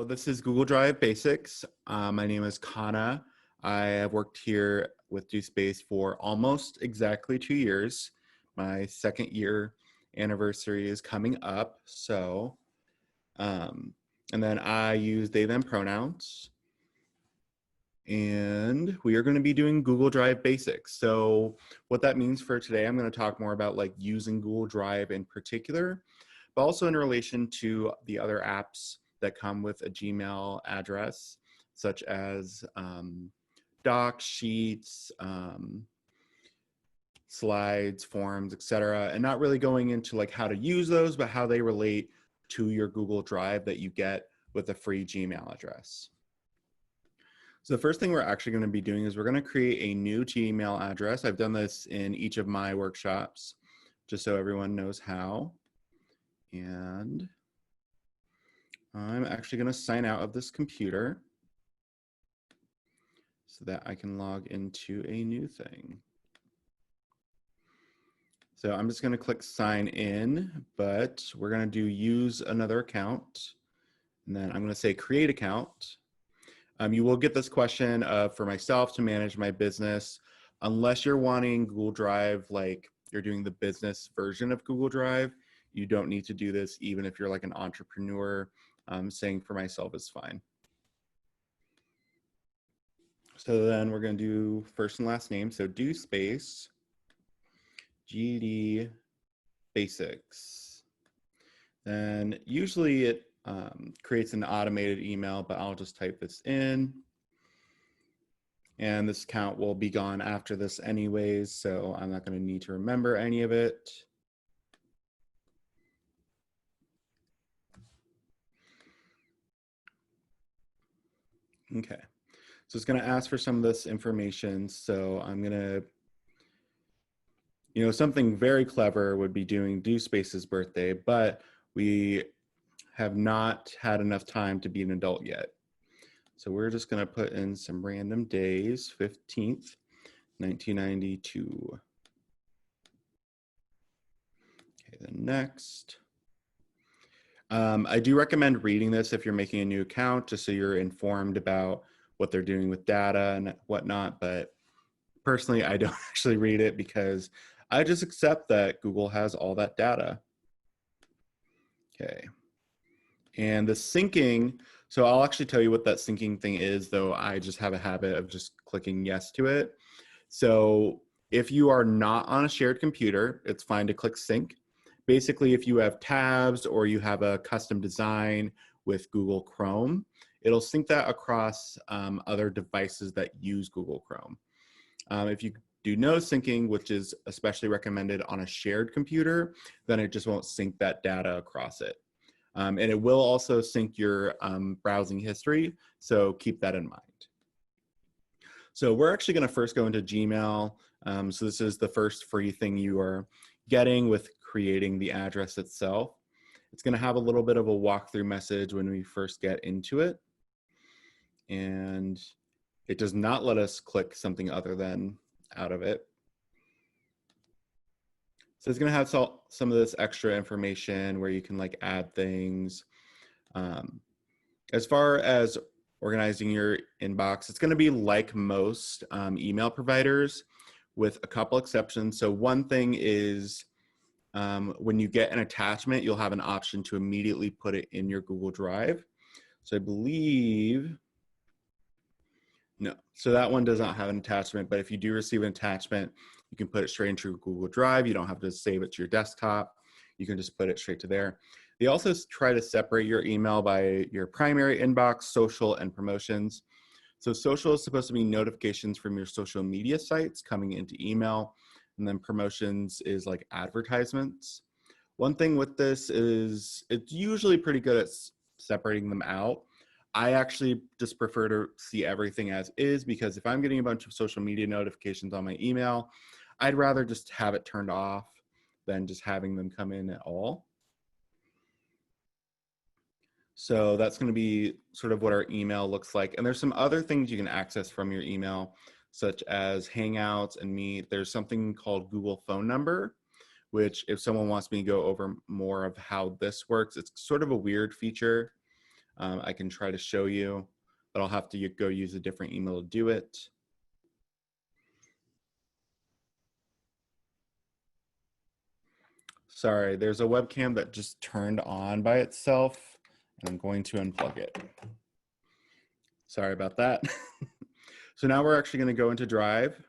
So this is Google Drive Basics. My name is Kana. I have worked here with GSpace for almost exactly 2 years. My second year anniversary is coming up. And then I use they, them pronouns. And we are going to be doing Google Drive Basics. So what that means for today, I'm going to talk more about like using Google Drive in particular, but also in relation to the other apps that come with a Gmail address, such as Docs, Sheets, Slides, Forms, etc. And not really going into like how to use those, but how they relate to your Google Drive that you get with a free Gmail address. So the first thing we're actually going to be doing is we're going to create a new Gmail address. I've done this in each of my workshops, just so everyone knows how. And I'm actually going to sign out of this computer so that I can log into a new thing. So I'm just going to click sign in, but we're going to do use another account. And then I'm going to say create account. You will get this question for myself to manage my business, unless you're wanting Google Drive, like you're doing the business version of Google Drive. You don't need to do this, even if you're like an entrepreneur. Saying for myself is fine. So then we're going to do first and last name. So do space GD basics. Then usually it creates an automated email, but I'll just type this in. And this account will be gone after this anyways, so I'm not going to need to remember any of it. Okay, so it's going to ask for some of this information. So I'm going to, something very clever would be doing do space's birthday, but we have not had enough time to be an adult yet. So we're just going to put in some random days, 15th, 1992. Okay, then next. I do recommend reading this if you're making a new account, just so you're informed about what they're doing with data and whatnot. But personally, I don't actually read it because I just accept that Google has all that data. Okay. And the syncing, so I'll actually tell you what that syncing thing is, though I just have a habit of just clicking yes to it. So if you are not on a shared computer, it's fine to click sync. Basically, if you have tabs or you have a custom design with Google Chrome, it'll sync that across other devices that use Google Chrome. If you do no syncing, which is especially recommended on a shared computer, then it just won't sync that data across it. And it will also sync your browsing history, so keep that in mind. So we're actually going to first go into Gmail. So this is the first free thing you are getting with creating the address itself. It's going to have a little bit of a walkthrough message when we first get into it. And it does not let us click something other than out of it. So it's going to have some of this extra information where you can like add things. As far as organizing your inbox, it's going to be like most email providers with a couple exceptions. So one thing is when you get an attachment, you'll have an option to immediately put it in your Google Drive. So I believe, no, so that one does not have an attachment, but if you do receive an attachment, you can put it straight into Google Drive. You don't have to save it to your desktop. You can just put it straight to there. They also try to separate your email by your primary inbox, social, and promotions. So social is supposed to be notifications from your social media sites coming into email, and then promotions is like advertisements. One thing with this is it's usually pretty good at separating them out. I actually just prefer to see everything as is, because if I'm getting a bunch of social media notifications on my email, I'd rather just have it turned off than just having them come in at all. So that's going to be sort of what our email looks like. And there's some other things you can access from your email, such as Hangouts and Meet. There's something called Google Phone Number, which if someone wants me to go over more of how this works, it's sort of a weird feature. I can try to show you, but I'll have to go use a different email to do it. Sorry, there's a webcam that just turned on by itself, and I'm going to unplug it. Sorry about that. So now we're actually going to go into Drive.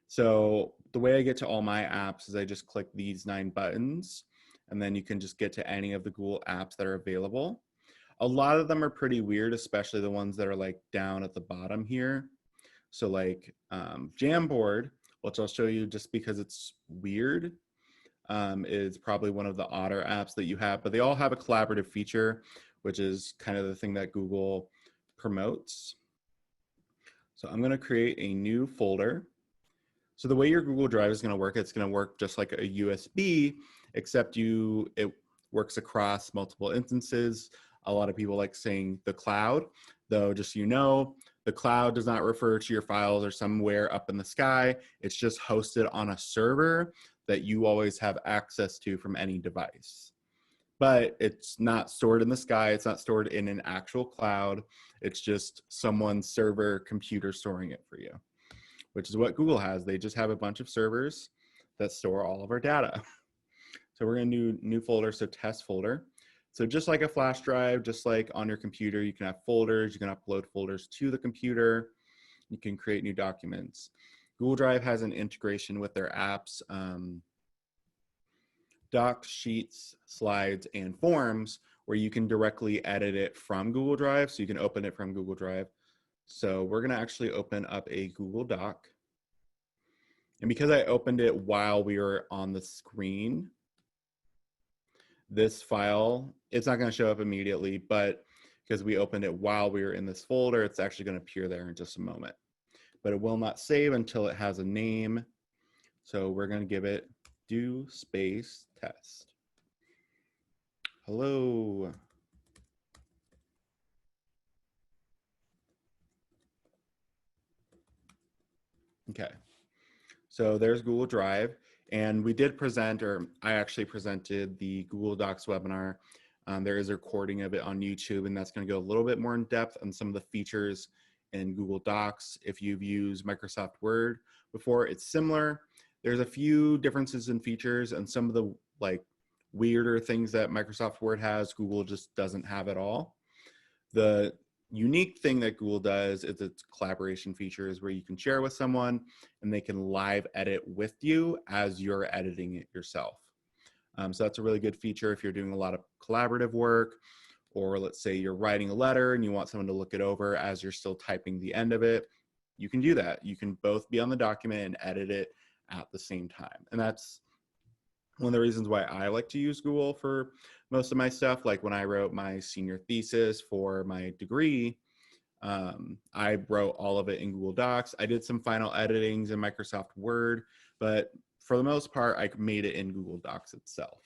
So the way I get to all my apps is I just click these 9 buttons, and then you can just get to any of the Google apps that are available. A lot of them are pretty weird, especially the ones that are like down at the bottom here. So like Jamboard, which I'll show you just because it's weird, is probably one of the odder apps that you have, but they all have a collaborative feature, which is kind of the thing that Google promotes. So I'm going to create a new folder. So the way your Google Drive is going to work, it's going to work just like a USB, except it works across multiple instances. A lot of people like saying the cloud, though just so you know, the cloud does not refer to your files or somewhere up in the sky. It's just hosted on a server that you always have access to from any device. But it's not stored in the sky. It's not stored in an actual cloud. It's just someone's server computer storing it for you, which is what Google has. They just have a bunch of servers that store all of our data. So we're going to do new folder, so test folder. So just like a flash drive, just like on your computer, you can have folders, you can upload folders to the computer, you can create new documents. Google Drive has an integration with their apps, Docs, Sheets, Slides, and Forms, where you can directly edit it from Google Drive, so you can open it from Google Drive. So we're gonna actually open up a Google Doc. And because I opened it while we were on the screen, this file, it's not gonna show up immediately, but because we opened it while we were in this folder, it's actually gonna appear there in just a moment. But it will not save until it has a name. So we're gonna give it do space test. Hello. Okay, so there's Google Drive, and we did present, or I actually presented the Google Docs webinar. There is a recording of it on YouTube, and that's going to go a little bit more in depth on some of the features in Google Docs. If you've used Microsoft Word before, it's similar. There's a few differences in features, and some of the like weirder things that Microsoft Word has, Google just doesn't have at all. The unique thing that Google does is its collaboration features, where you can share with someone and they can live edit with you as you're editing it yourself. So that's a really good feature if you're doing a lot of collaborative work, or let's say you're writing a letter and you want someone to look it over as you're still typing the end of it. You can do that. You can both be on the document and edit it at the same time. And that's one of the reasons why I like to use Google for most of my stuff. Like when I wrote my senior thesis for my degree, I wrote all of it in Google Docs. I did some final editings in Microsoft Word, but for the most part, I made it in Google Docs itself.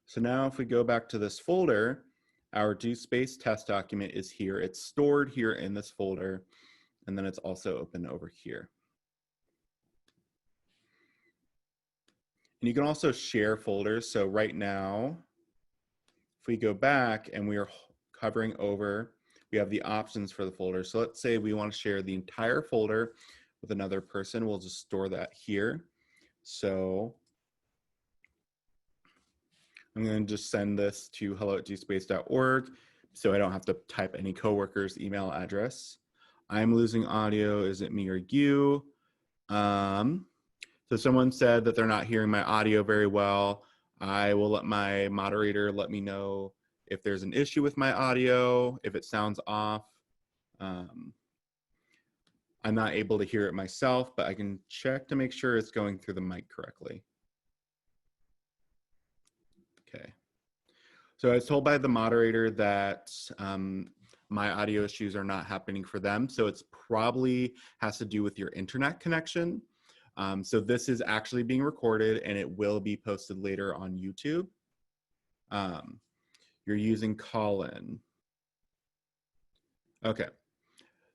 So now if we go back to this folder, our do space test document is here. It's stored here in this folder, and then it's also open over here. And you can also share folders. So right now, if we go back and we are hovering over, we have the options for the folder. So let's say we want to share the entire folder with another person. We'll just store that here. So I'm going to just send this to hello@gspace.org so I don't have to type any coworker's email address. I'm losing audio. Is it me or you? So someone said that they're not hearing my audio very well. I will let my moderator let me know if there's an issue with my audio, if it sounds off. I'm not able to hear it myself, but I can check to make sure it's going through the mic correctly. Okay. So I was told by the moderator that my audio issues are not happening for them. So it's probably has to do with your internet connection. So this is actually being recorded and it will be posted later on YouTube. You're using Call-in. Okay.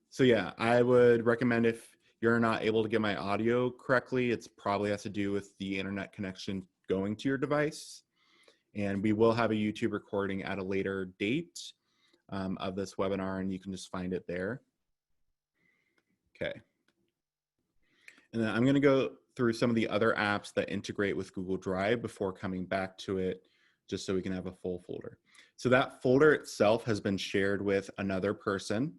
So yeah, I would recommend if you're not able to get my audio correctly, it's probably has to do with the internet connection going to your device. And we will have a YouTube recording at a later date. of this webinar, and you can just find it there. Okay. And then I'm going to go through some of the other apps that integrate with Google Drive before coming back to it, just so we can have a full folder. So that folder itself has been shared with another person,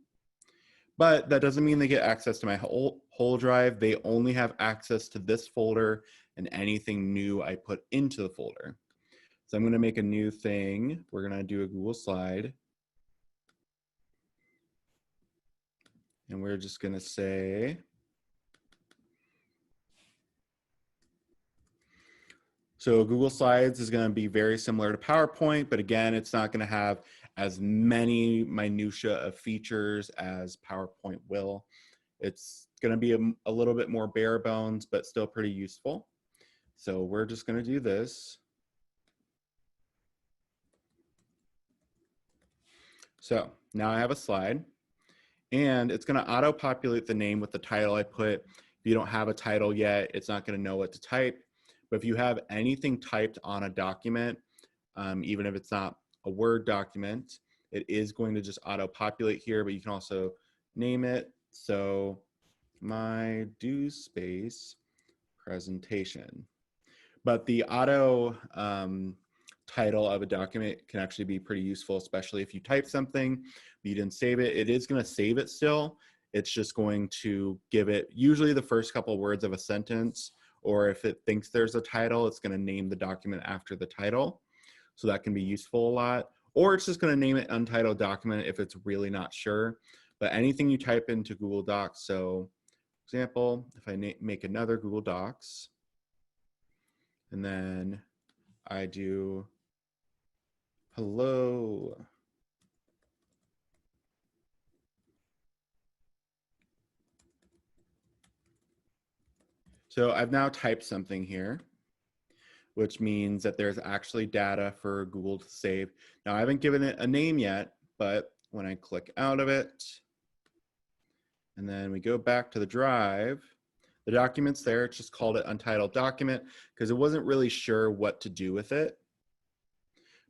but that doesn't mean they get access to my whole drive. They only have access to this folder and anything new I put into the folder. So I'm going to make a new thing. We're going to do a Google slide. And we're just going to say, so Google Slides is going to be very similar to PowerPoint, but again, it's not going to have as many minutia of features as PowerPoint will. It's going to be a little bit more bare bones, but still pretty useful. So we're just going to do this. So now I have a slide, and it's going to auto-populate the name with the title I put. If you don't have a title yet, it's not going to know what to type. But if you have anything typed on a document, even if it's not a Word document, it is going to just auto-populate here, but you can also name it. So my do space presentation. But the auto title of a document can actually be pretty useful, especially if you type something, but you didn't save it. It is going to save it still. It's just going to give it usually the first couple words of a sentence, or if it thinks there's a title, it's going to name the document after the title. So that can be useful a lot. Or it's just going to name it untitled document if it's really not sure. But anything you type into Google Docs, so for example, if I make another Google Docs, and then I do hello. So I've now typed something here, which means that there's actually data for Google to save. Now I haven't given it a name yet, but when I click out of it, and then we go back to the drive, the document's there. It's just called it untitled document because it wasn't really sure what to do with it.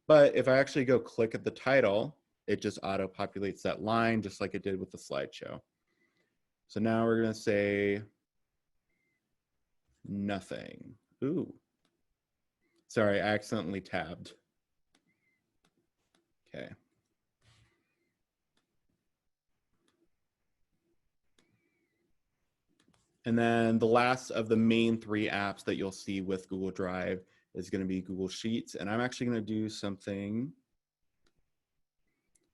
But if I actually go click at the title, it just auto-populates that line just like it did with the slideshow. So now we're going to say nothing. Ooh. Sorry, I accidentally tabbed. Okay. And then the last of the main 3 apps that you'll see with Google Drive is going to be Google Sheets. And I'm actually going to do something.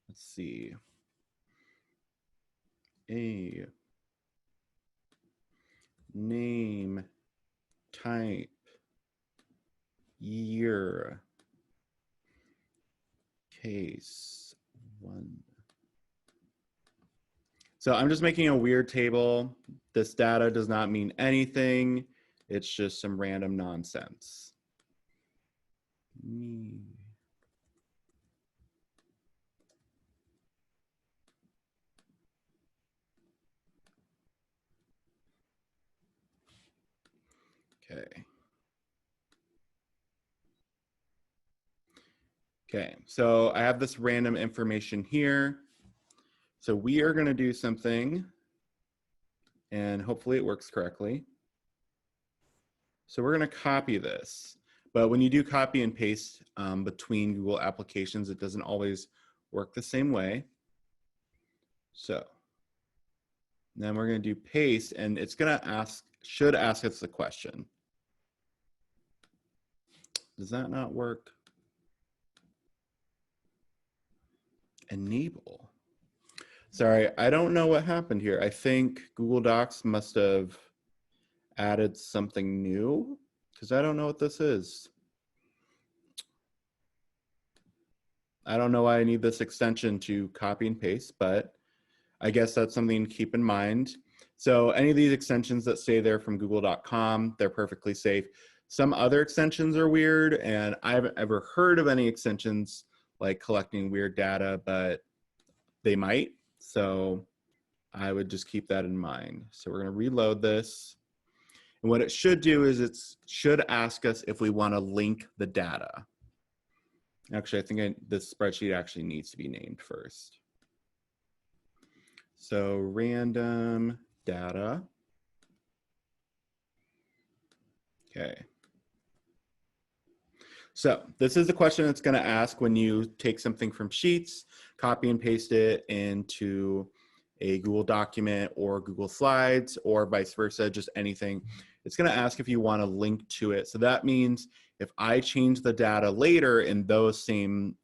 Let's see. A name, type, year, case 1. So I'm just making a weird table. This data does not mean anything. It's just some random nonsense. Okay. Okay, so I have this random information here. So we are going to do something, and hopefully it works correctly. So we're going to copy this. But when you do copy and paste between Google applications, it doesn't always work the same way. So then we're going to do paste, and it's going to should ask us the question. Does that not work? Enable. Sorry, I don't know what happened here. I think Google Docs must have added something new because I don't know what this is. I don't know why I need this extension to copy and paste, but I guess that's something to keep in mind. So any of these extensions that say they're from google.com, they're perfectly safe. Some other extensions are weird, and I haven't ever heard of any extensions like collecting weird data, but they might. So I would just keep that in mind. So we're going to reload this. And what it should do is it should ask us if we want to link the data. Actually, I think this spreadsheet actually needs to be named first. So random data. Okay. So this is the question it's going to ask when you take something from Sheets, copy and paste it into a Google document or Google Slides or vice versa, just anything. It's going to ask if you want to link to it. So that means if I change the data later in those same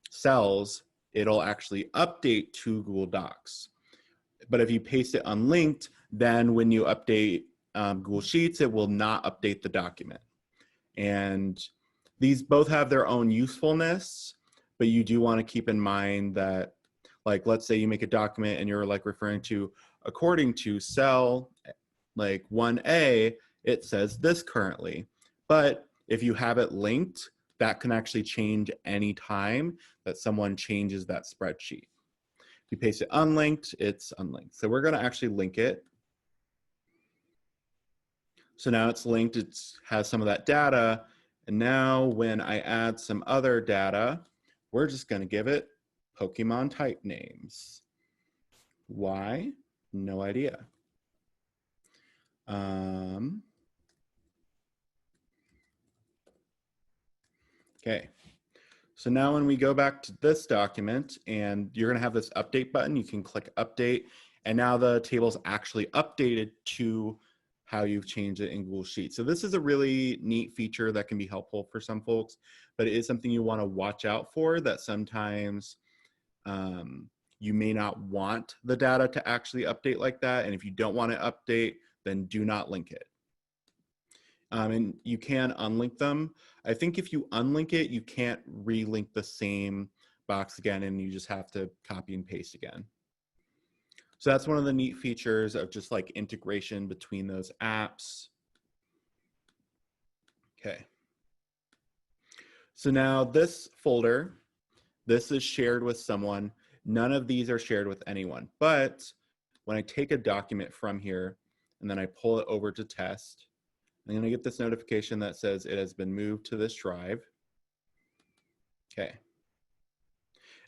cells, it'll actually update to Google Docs. But if you paste it unlinked, then when you update Google Sheets, it will not update the document. And these both have their own usefulness, but you do want to keep in mind that, like, let's say you make a document and you're like referring to, according to cell like 1A, it says this currently. But if you have it linked, that can actually change any time that someone changes that spreadsheet. If you paste it unlinked, it's unlinked. So we're going to actually link it. So now it's linked, it has some of that data. And now when I add some other data, we're just going to give it Pokemon type names. Why? No idea. Okay. So now when we go back to this document and you're going to have this update button, you can click update. And now the table's actually updated to how you've changed it in Google Sheets. So this is a really neat feature that can be helpful for some folks, but it is something you want to watch out for, that sometimes you may not want the data to actually update like that. And if you don't want to update, then do not link it. And you can unlink them. I think if you unlink it, you can't relink the same box again, and you just have to copy and paste again. So that's one of the neat features of just like integration between those apps. Okay. So now this folder, this is shared with someone. None of these are shared with anyone. But when I take a document from here and then I pull it over to test, I'm going to get this notification that says it has been moved to this drive. Okay.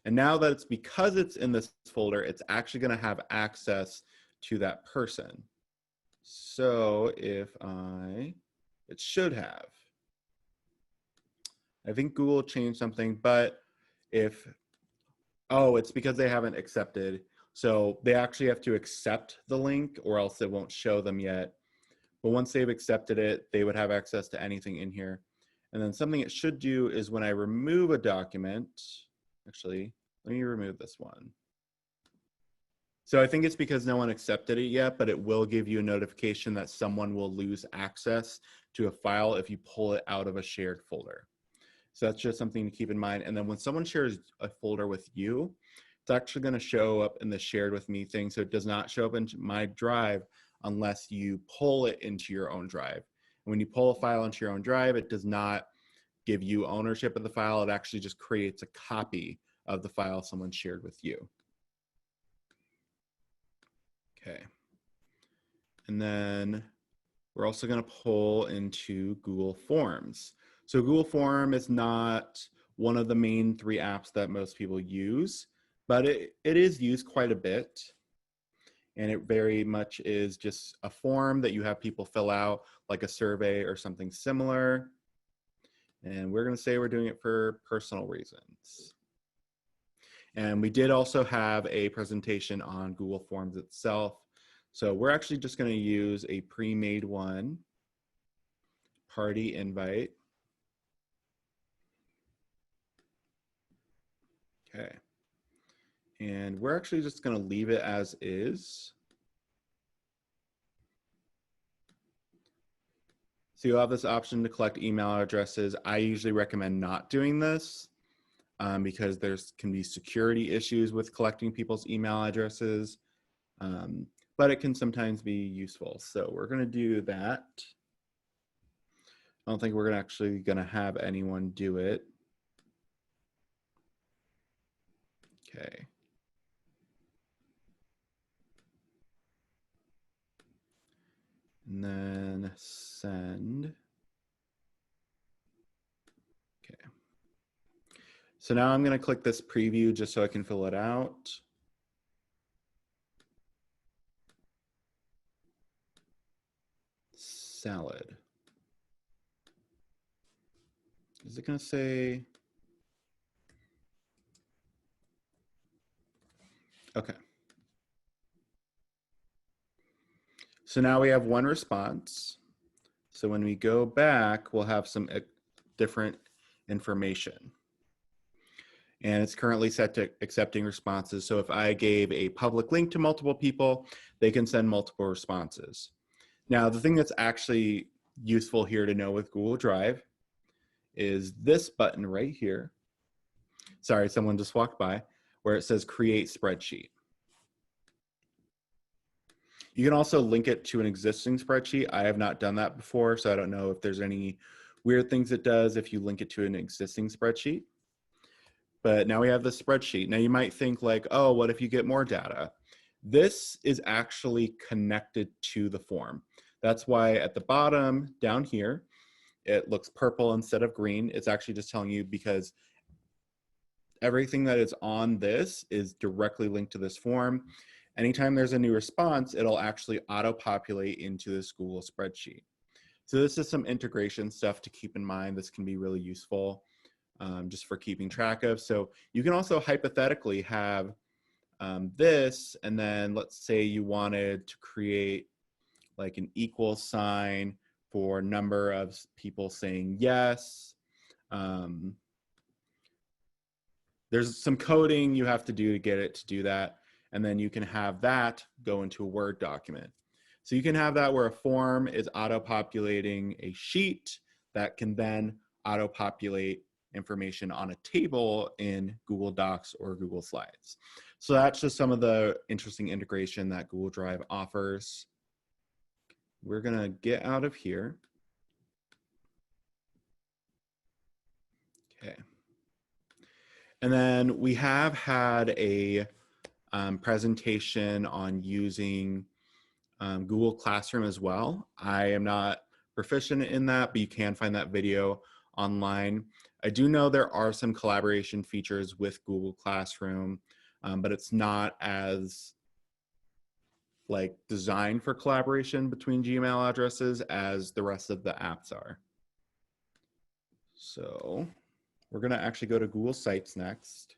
And now that it's, because it's in this folder, it's actually going to have access to that person. So if it should have. I think Google changed something, but if, oh, it's because they haven't accepted. So they actually have to accept the link or else it won't show them yet. But once they've accepted it, they would have access to anything in here. And then something it should do is when I remove a document, actually, let me remove this one. So I think it's because no one accepted it yet, but it will give you a notification that someone will lose access to a file if you pull it out of a shared folder. So that's just something to keep in mind. And then when someone shares a folder with you, it's actually going to show up in the shared with me thing. So it does not show up in my drive unless you pull it into your own drive. And when you pull a file into your own drive, it does not give you ownership of the file. It actually just creates a copy of the file someone shared with you. Okay. And then we're also going to pull into Google Forms. So Google Form is not one of the main 3 apps that most people use, but it is used quite a bit. And it very much is just a form that you have people fill out, like a survey or something similar. And we're going to say we're doing it for personal reasons. And we did also have a presentation on Google Forms itself. So we're actually just going to use a pre-made one, party invite. Okay. And we're actually just going to leave it as is. So you'll have this option to collect email addresses. I usually recommend not doing this because there can be security issues with collecting people's email addresses, but it can sometimes be useful. So we're going to do that. I don't think we're actually going to have anyone do it. Okay. And then send. Okay. So now I'm going to click this preview just so I can fill it out. salad. Is it going to say? Okay. So now we have one response. So when we go back, we'll have some different information. And it's currently set to accepting responses. So if I gave a public link to multiple people, they can send multiple responses. Now, the thing that's actually useful here to know with Google Drive is this button right here. Sorry, someone just walked by, where it says create spreadsheet. You can also link it to an existing spreadsheet. I have not done that before, so I don't know if there's any weird things it does if you link it to an existing spreadsheet. But now we have the spreadsheet. Now you might think like, oh, what if you get more data? This is actually connected to the form. That's why at the bottom down here, it looks purple instead of green. It's actually just telling you because everything that is on this is directly linked to this form. Anytime there's a new response, it'll actually auto-populate into this Google spreadsheet. So this is some integration stuff to keep in mind. This can be really useful just for keeping track of. So you can also hypothetically have this, and then let's say you wanted to create like an equal sign for number of people saying yes. There's some coding you have to do to get it to do that. And then you can have that go into a Word document. So you can have that where a form is auto-populating a sheet that can then auto-populate information on a table in Google Docs or Google Slides. So that's just some of the interesting integration that Google Drive offers. We're gonna get out of here. Okay. And then we have had a presentation on using Google Classroom as well. I am not proficient in that, but you can find that video online. I do know there are some collaboration features with Google Classroom, but it's not as like designed for collaboration between Gmail addresses as the rest of the apps are. So we're gonna actually go to Google Sites next.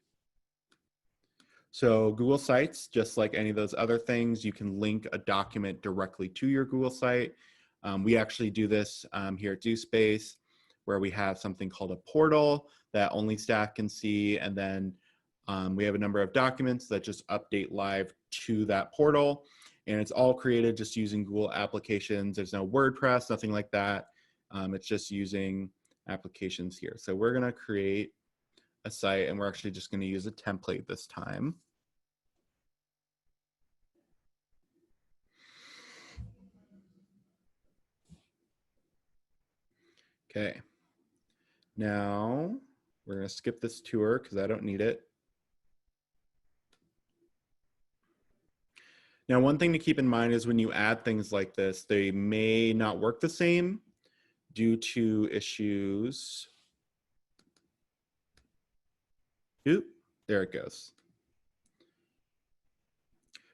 So Google Sites, just like any of those other things, you can link a document directly to your Google site. We actually do this here at GSpace, where we have something called a portal that only staff can see. And then we have a number of documents that just update live to that portal. And it's all created just using Google applications. There's no WordPress, nothing like that. It's just using applications here. So we're gonna create a site, and we're actually just going to use a template this time. Okay. Now we're going to skip this tour because I don't need it. Now, one thing to keep in mind is when you add things like this, they may not work the same due to issues. Oop, there it goes.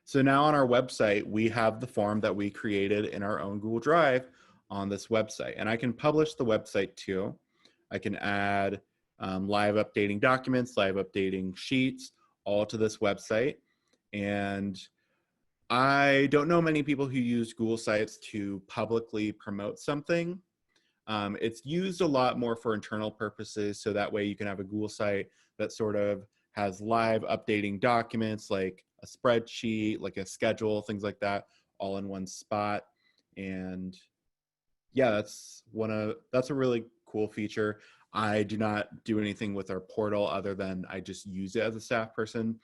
So now on our website, we have the form that we created in our own Google Drive on this website. And I can publish the website too. I can add live updating documents, live updating sheets, all to this website. And I don't know many people who use Google Sites to publicly promote something. It's used a lot more for internal purposes, so that way you can have a Google site that sort of has live updating documents like a spreadsheet, like a schedule, things like that, all in one spot. And yeah, that's a really cool feature. I do not do anything with our portal other than I just use it as a staff person.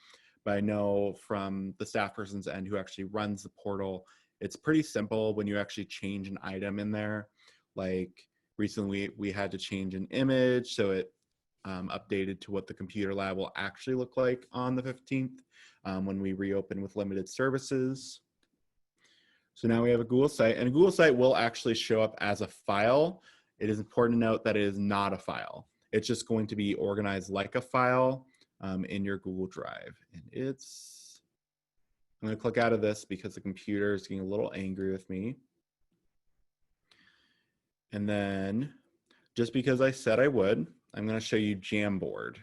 But I know from the staff person's end who actually runs the portal, it's pretty simple when you actually change an item in there. Like recently we had to change an image, so it updated to what the computer lab will actually look like on the 15th when we reopen with limited services. So now we have a Google site, and a Google site will actually show up as a file. It is important to note that it is not a file. It's just going to be organized like a file in your Google Drive. And I'm gonna click out of this because the computer is getting a little angry with me. And then just because I said I would, I'm going to show you Jamboard.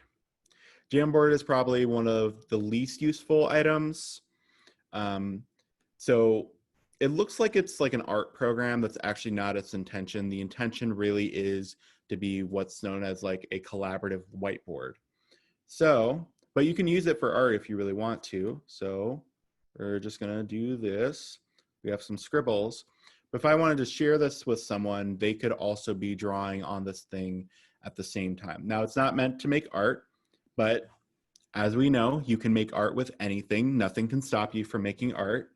Jamboard is probably one of the least useful items. Um, so it looks like it's like an art program. That's actually not its intention. The intention really is to be what's known as like a collaborative whiteboard. So, but you can use it for art if you really want to. So we're just gonna do this. We have some scribbles. But if I wanted to share this with someone, they could also be drawing on this thing at the same time. Now, it's not meant to make art, but as we know, you can make art with anything. Nothing can stop you from making art,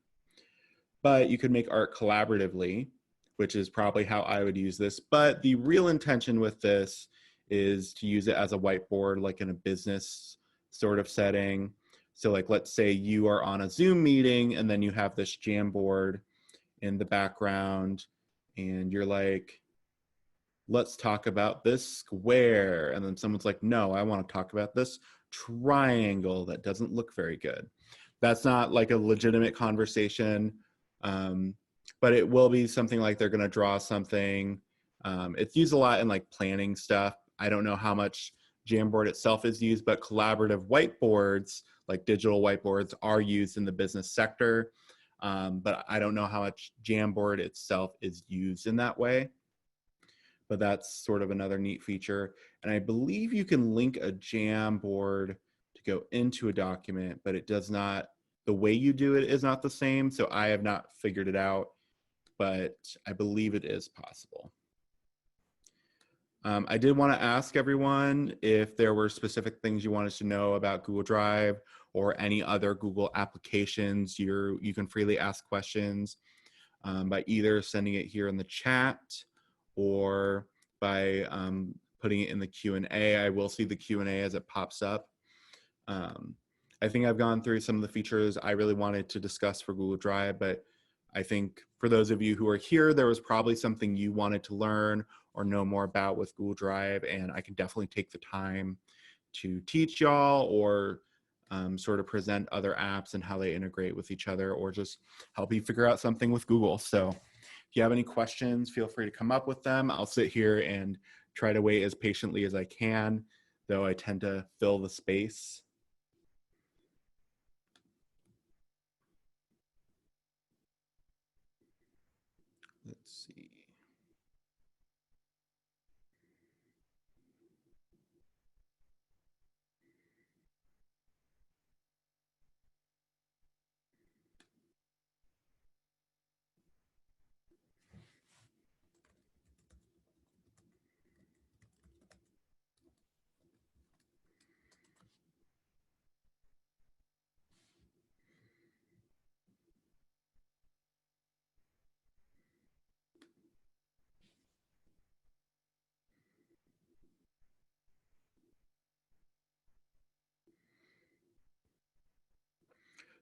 but you can make art collaboratively, which is probably how I would use this. But the real intention with this is to use it as a whiteboard, like in a business sort of setting. So like, let's say you are on a Zoom meeting and then you have this Jamboard in the background and you're like, let's talk about this square. And then someone's like, no, I want to talk about this triangle that doesn't look very good. That's not like a legitimate conversation, but it will be something like they're going to draw something. It's used a lot in like planning stuff. I don't know how much Jamboard itself is used, but collaborative whiteboards, like digital whiteboards, are used in the business sector. But I don't know how much Jamboard itself is used in that way. But that's sort of another neat feature. And I believe you can link a Jamboard to go into a document, but it does not, the way you do it is not the same. So I have not figured it out, but I believe it is possible. I did want to ask everyone if there were specific things you wanted to know about Google Drive or any other Google applications. You can freely ask questions by either sending it here in the chat or by putting it in the Q&A. I will see the Q&A as it pops up. I think I've gone through some of the features I really wanted to discuss for Google Drive, but I think for those of you who are here, there was probably something you wanted to learn or know more about with Google Drive, and I can definitely take the time to teach y'all or sort of present other apps and how they integrate with each other, or just help you figure out something with Google. So if you have any questions, feel free to come up with them. I'll sit here and try to wait as patiently as I can, though I tend to fill the space. Let's see.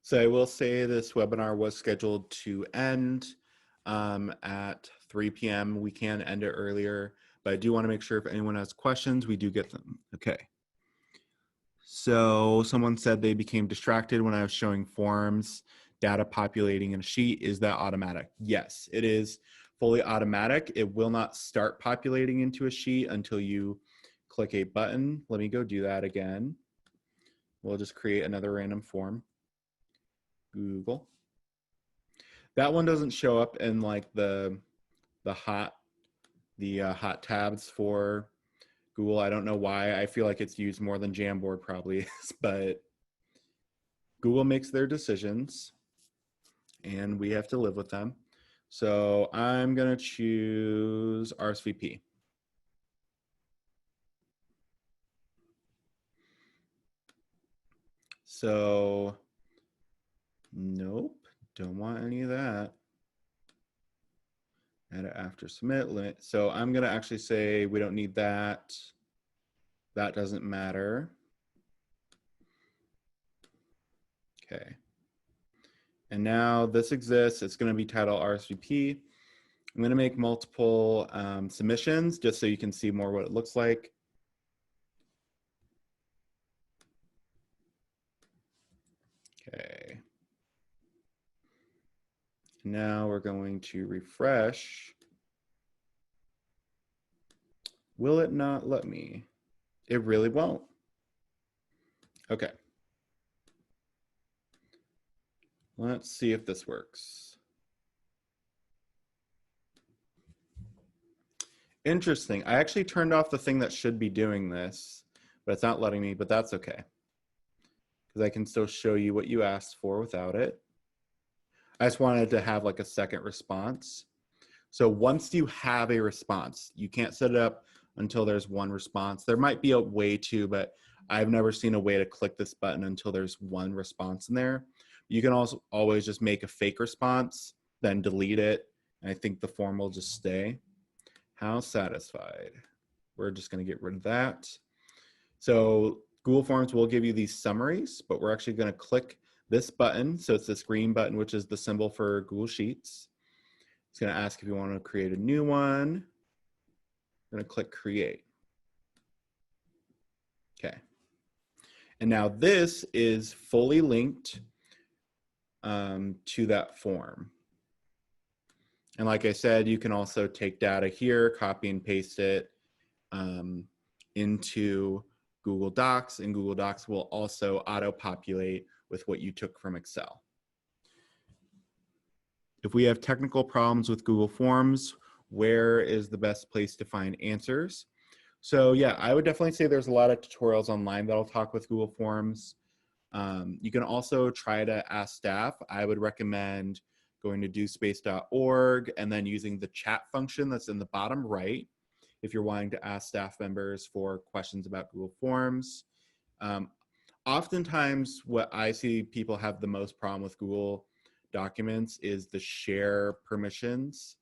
So I will say this webinar was scheduled to end at 3 p.m. We can end it earlier, but I do want to make sure if anyone has questions, we do get them. Okay. So someone said they became distracted when I was showing forms, data populating in a sheet. Is that automatic? Yes, it is fully automatic. It will not start populating into a sheet until you click a button. Let me go do that again. We'll just create another random form. Google. That one doesn't show up in like the hot hot tabs for Google. I don't know why. I feel like it's used more than Jamboard probably is, but Google makes their decisions and we have to live with them. So I'm going to choose RSVP. So nope, don't want any of that. Add it after submit limit. So I'm going to actually say we don't need that. That doesn't matter. Okay. And now this exists. It's going to be titled RSVP. I'm going to make multiple submissions just so you can see more what it looks like. Okay. Now we're going to refresh. Will it not let me? It really won't. Okay. Let's see if this works. Interesting. I actually turned off the thing that should be doing this, but it's not letting me, but that's okay. Because I can still show you what you asked for without it. I just wanted to have like a second response. So once you have a response, you can't set it up until there's one response. There might be a way to, but I've never seen a way to click this button until there's one response in there. You can also always just make a fake response, then delete it. And I think the form will just stay. How satisfied? We're just going to get rid of that. So Google Forms will give you these summaries, but we're actually going to click this button. So it's this green button, which is the symbol for Google Sheets. It's going to ask if you want to create a new one. We're going to click create. Okay. And now this is fully linked to that form. And like I said, you can also take data here, copy and paste it into Google Docs, and Google Docs will also auto-populate with what you took from Excel. If we have technical problems with Google Forms, where is the best place to find answers? So yeah, I would definitely say there's a lot of tutorials online that'll talk with Google Forms. You can also try to ask staff. I would recommend going to dospace.org and then using the chat function that's in the bottom right if you're wanting to ask staff members for questions about Google Forms. Oftentimes, what I see people have the most problem with Google Documents is the share permissions,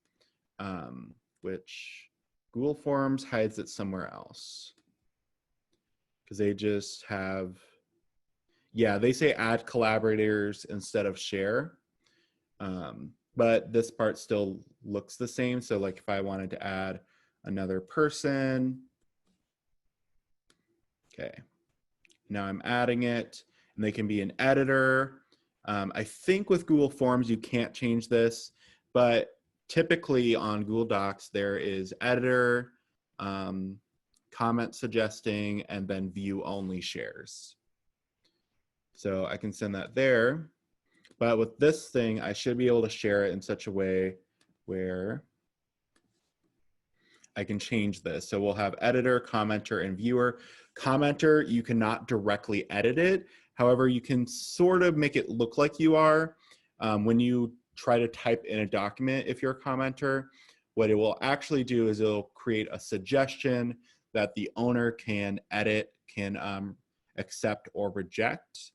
which Google Forms hides it somewhere else. Because they just have, yeah, they say add collaborators instead of share. But this part still looks the same. So like if I wanted to add another person, okay, now I'm adding it, and they can be an editor. I think with Google Forms, you can't change this, but typically on Google Docs, there is editor, comment suggesting, and then view only shares. So I can send that there. But with this thing, I should be able to share it in such a way where I can change this. So we'll have editor, commenter, and viewer. Commenter, you cannot directly edit it. However, you can sort of make it look like you are. When you try to type in a document, if you're a commenter, what it will actually do is it'll create a suggestion that the owner can edit, can accept or reject.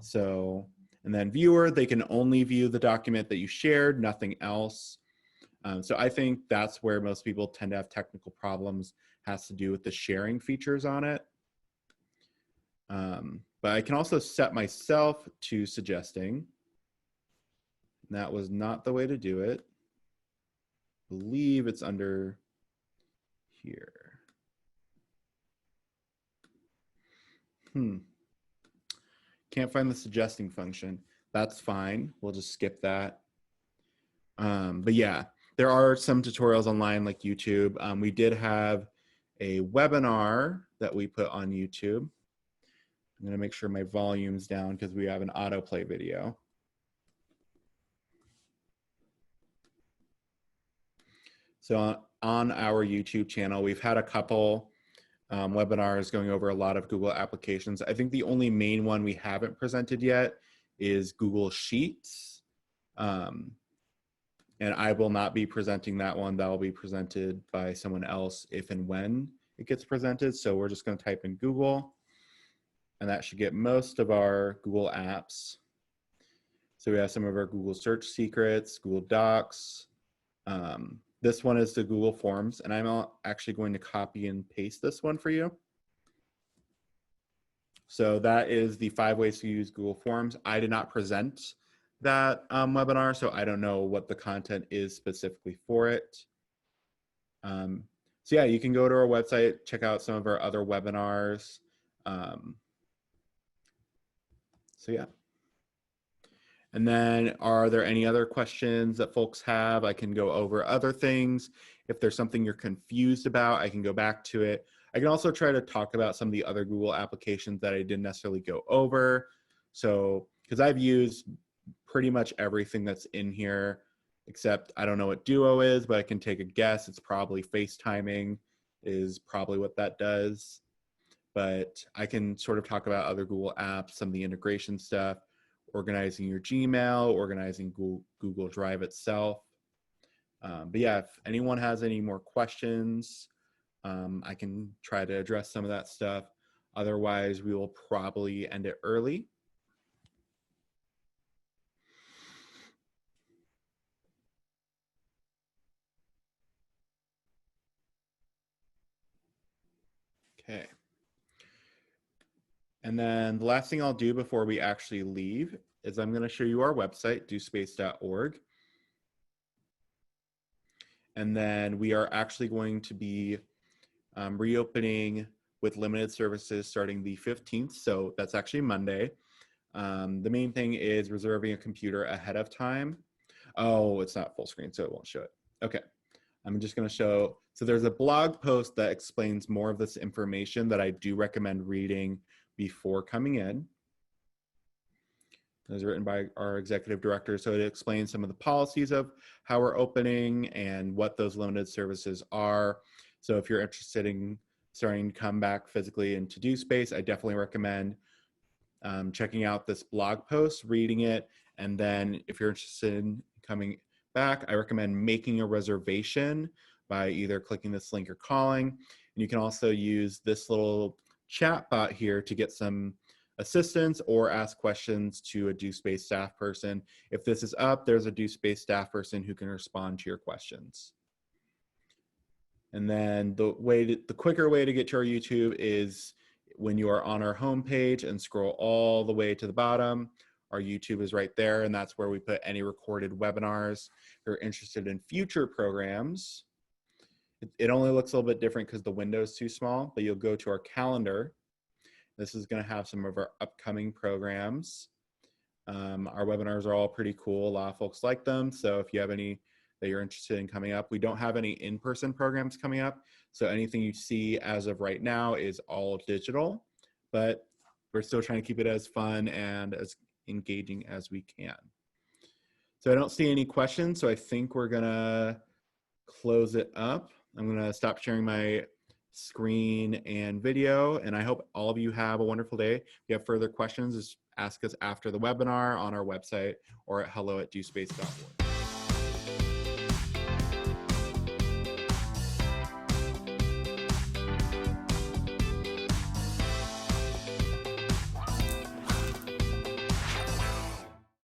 So, and then viewer, they can only view the document that you shared, nothing else. So I think that's where most people tend to have technical problems, has to do with the sharing features on it. But I can also set myself to suggesting. That was not the way to do it. I believe it's under here. Can't find the suggesting function. That's fine. We'll just skip that. But yeah, there are some tutorials online like YouTube. We did have a webinar that we put on YouTube. I'm going to make sure my volume's down because we have an autoplay video. So on our YouTube channel, we've had a couple webinars going over a lot of Google applications. I think the only main one we haven't presented yet is Google Sheets. And I will not be presenting that one. That will be presented by someone else if and when it gets presented. So we're just going to type in Google, and that should get most of our Google apps. So we have some of our Google search secrets, Google Docs. This one is the Google Forms, and I'm actually going to copy and paste this one for you. So that is the 5 ways to use Google Forms. I did not present that webinar, so I don't know what the content is specifically for it. So yeah, you can go to our website, check out some of our other webinars. So yeah. And then are there any other questions that folks have? I can go over other things. If there's something you're confused about, I can go back to it. I can also try to talk about some of the other Google applications that I didn't necessarily go over. So, because I've used pretty much everything that's in here, except I don't know what Duo is, but I can take a guess. It's probably FaceTiming is probably what that does. But I can sort of talk about other Google apps, some of the integration stuff, organizing your Gmail, organizing Google Drive itself. But yeah, if anyone has any more questions, I can try to address some of that stuff. Otherwise, we will probably end it early. Okay. And then the last thing I'll do before we actually leave is I'm going to show you our website, dospace.org. And then we are actually going to be reopening with limited services starting the 15th. So that's actually Monday. The main thing is reserving a computer ahead of time. Oh, it's not full screen, so it won't show it. Okay. I'm just going to show. So there's a blog post that explains more of this information that I do recommend reading before coming in. It was written by our executive director. So it explains some of the policies of how we're opening and what those limited services are. So if you're interested in starting to come back physically into DoSpace, I definitely recommend checking out this blog post, reading it. And then if you're interested in coming back, I recommend making a reservation by either clicking this link or calling. And you can also use this little chat bot here to get some assistance or ask questions to a DoSpace staff person. If this is up, there's a DoSpace staff person who can respond to your questions. And then the quicker way to get to our YouTube is when you are on our homepage and scroll all the way to the bottom. Our YouTube is right there, and that's where we put any recorded webinars. If you're interested in future programs, it only looks a little bit different because the window is too small, but you'll go to our calendar. This is going to have some of our upcoming programs. Our webinars are all pretty cool. A lot of folks like them. So if you have any that you're interested in coming up, we don't have any in-person programs coming up. So anything you see as of right now is all digital, but we're still trying to keep it as fun and as engaging as we can. So I don't see any questions. So I think we're gonna close it up. I'm gonna stop sharing my screen and video, and I hope all of you have a wonderful day. If you have further questions, just ask us after the webinar on our website or at hello@dospace.org.